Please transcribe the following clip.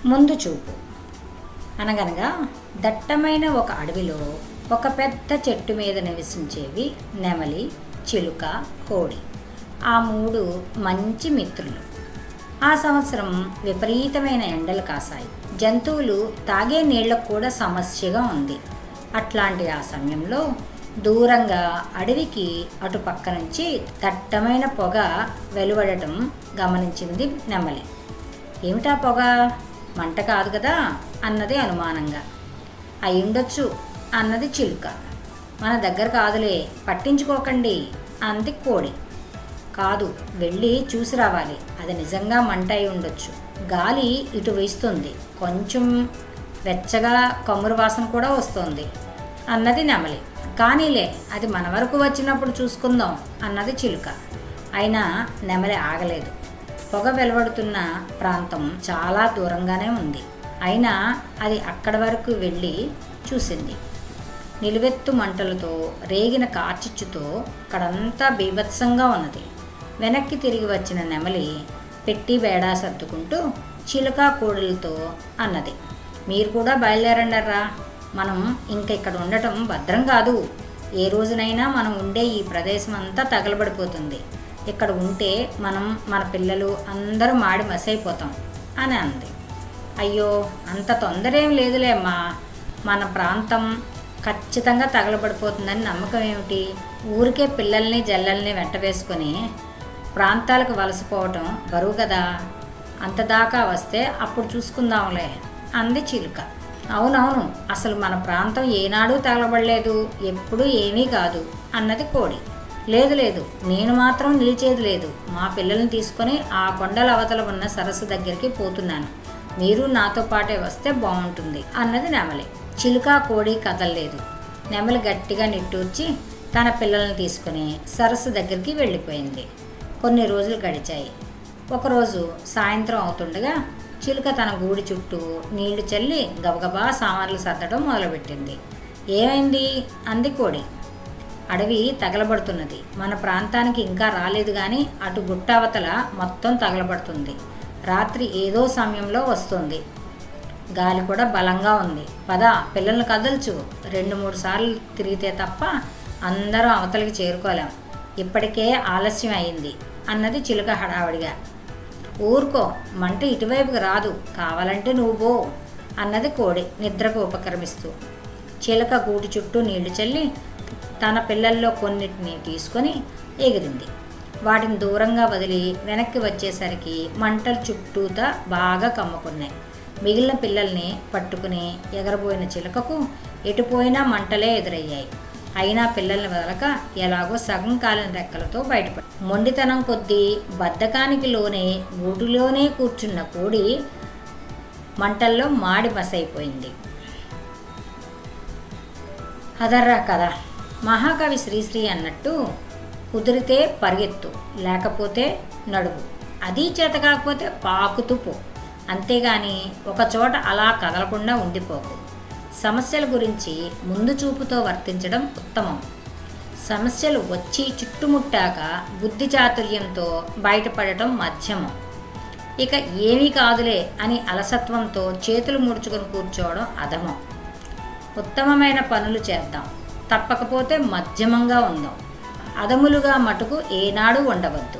ముందు చూపు. అనగనగా దట్టమైన ఒక అడవిలో ఒక పెద్ద చెట్టు మీద నివసించేవి నెమలి, చిలుక, కోడి. ఆ మూడు మంచి మిత్రులు. ఆ సంవత్సరం విపరీతమైన ఎండలు కాసాయి. జంతువులు తాగే నీళ్లకు కూడా సమస్యగా ఉంది. అట్లాంటి ఆ సమయంలో దూరంగా అడవికి అటుపక్క నుంచి దట్టమైన పొగ వెలువడటం గమనించింది నెమలి. ఏమిటా పొగ? మంట కాదు కదా అన్నది అనుమానంగా. అయ్యుండొచ్చు అన్నది చిలుక. మన దగ్గర కాదులే, పట్టించుకోకండి అంది కోడి. కాదు, వెళ్ళి చూసి రావాలి, అది నిజంగా మంట అయి ఉండొచ్చు. గాలి ఇటు వీస్తుంది, కొంచెం వెచ్చగా కమ్మురు వాసన కూడా వస్తుంది అన్నది నెమలి. కానీలే, అది మన వరకు వచ్చినప్పుడు చూసుకుందాం అన్నది చిలుక. అయినా నెమలి ఆగలేదు. పొగ వెలువడుతున్న ప్రాంతం చాలా దూరంగానే ఉంది. అయినా అది అక్కడి వరకు వెళ్ళి చూసింది. నిలువెత్తు మంటలతో రేగిన కార్చిచ్చుతో అక్కడంతా బీభత్సంగా ఉన్నది. వెనక్కి తిరిగి వచ్చిన నెమలి పెట్టి బేడా సర్దుకుంటూ చిలుక కోడులతో అన్నది, మీరు కూడా బయలుదేరండర్రా, మనం ఇంక ఇక్కడ ఉండటం భద్రం కాదు. ఏ రోజునైనా మనం ఉండే ఈ ప్రదేశం అంతా తగలబడిపోతుంది. ఇక్కడ ఉంటే మనం, మన పిల్లలు అందరూ మాడి మసైపోతాం అని అంది. అయ్యో, అంత తొందర ఏం లేదులే అమ్మా, మన ప్రాంతం ఖచ్చితంగా తగలబడిపోతుందని నమ్మకం ఏమిటి? ఊరికే పిల్లల్ని జల్లల్ని వెంట వేసుకొని ప్రాంతాలకు వలసపోవటం బరువు కదా, అంతదాకా వస్తే అప్పుడు చూసుకుందాంలే అంది చిలుక. అవునవును, అసలు మన ప్రాంతం ఏనాడూ తగలబడలేదు, ఎప్పుడూ ఏమీ కాదు అన్నది కోడి. లేదు లేదు, నేను మాత్రం నిలిచేది లేదు. మా పిల్లల్ని తీసుకొని ఆ కొండల అవతల ఉన్న సరస్సు దగ్గరికి పోతున్నాను. మీరు నాతో పాటే వస్తే బాగుంటుంది అన్నది నెమలి. చిలుక కోడి కదలలేదు. నెమలి గట్టిగా నిట్టూర్చి తన పిల్లల్ని తీసుకుని సరస్సు దగ్గరికి వెళ్ళిపోయింది. కొన్ని రోజులు గడిచాయి. ఒకరోజు సాయంత్రం అవుతుండగా చిలుక తన గూడి చుట్టూ నీళ్లు చల్లి గబగబా సామాన్లు సర్దడం మొదలుపెట్టింది. ఏమైంది అంది కోడి. అడవి తగలబడుతున్నది. మన ప్రాంతానికి ఇంకా రాలేదు కానీ అటు గుట్టావతల మొత్తం తగలబడుతుంది. రాత్రి ఏదో సమయంలో వస్తుంది. గాలి కూడా బలంగా ఉంది. పద, పిల్లల్ని కదల్చు. 2-3 సార్లు తిరిగితే తప్ప అందరం అవతలికి చేరుకోలేం. ఇప్పటికే ఆలస్యం అయింది అన్నది చిలుక హడావిడిగా. ఊరుకో, మంట ఇటువైపుకి రాదు, కావాలంటే నువ్వు పో అన్నది కోడి నిద్రకు ఉపక్రమిస్తూ. చిలుక గూటి చుట్టూ నీళ్లు చల్లి తన పిల్లల్లో కొన్నిటిని తీసుకొని ఎగిరింది. వాటిని దూరంగా వదిలి వెనక్కి వచ్చేసరికి మంటలు చుట్టూతా బాగా కమ్ముకున్నాయి. మిగిలిన పిల్లల్ని పట్టుకుని ఎగరబోయిన చిలుకకు ఎటుపోయినా మంటలే ఎదురయ్యాయి. అయినా పిల్లల్ని వదలక ఎలాగో సగం కాలిన రెక్కలతో బయటపడి, మొండితనం కొద్దీ బద్ధకానికి లోనే గూటిలోనే కూర్చున్న కోడి మంటల్లో మాడి మసైపోయింది. అదర్రా కదా, మహాకవి శ్రీశ్రీ అన్నట్టు, కుదిరితే పరిగెత్తు, లేకపోతే నడువు, అది చేత కాకపోతే పాకుతూ పో, అంతేగాని ఒకచోట అలా కదలకుండా ఉండిపోకు. సమస్యల గురించి ముందు చూపుతో వర్తించడం ఉత్తమం. సమస్యలు వచ్చి చుట్టుముట్టాక బుద్ధి చాతుర్యంతో బయటపడటం మధ్యమం. ఇక ఏమీ కాదులే అని అలసత్వంతో చేతులు ముడుచుకొని కూర్చోవడం అధమం. ఉత్తమమైన పనులు చేద్దాం, తప్పకపోతే మధ్యమంగా ఉందాం. అదములుగా మటుకు ఏనాడు ఉండవద్దు.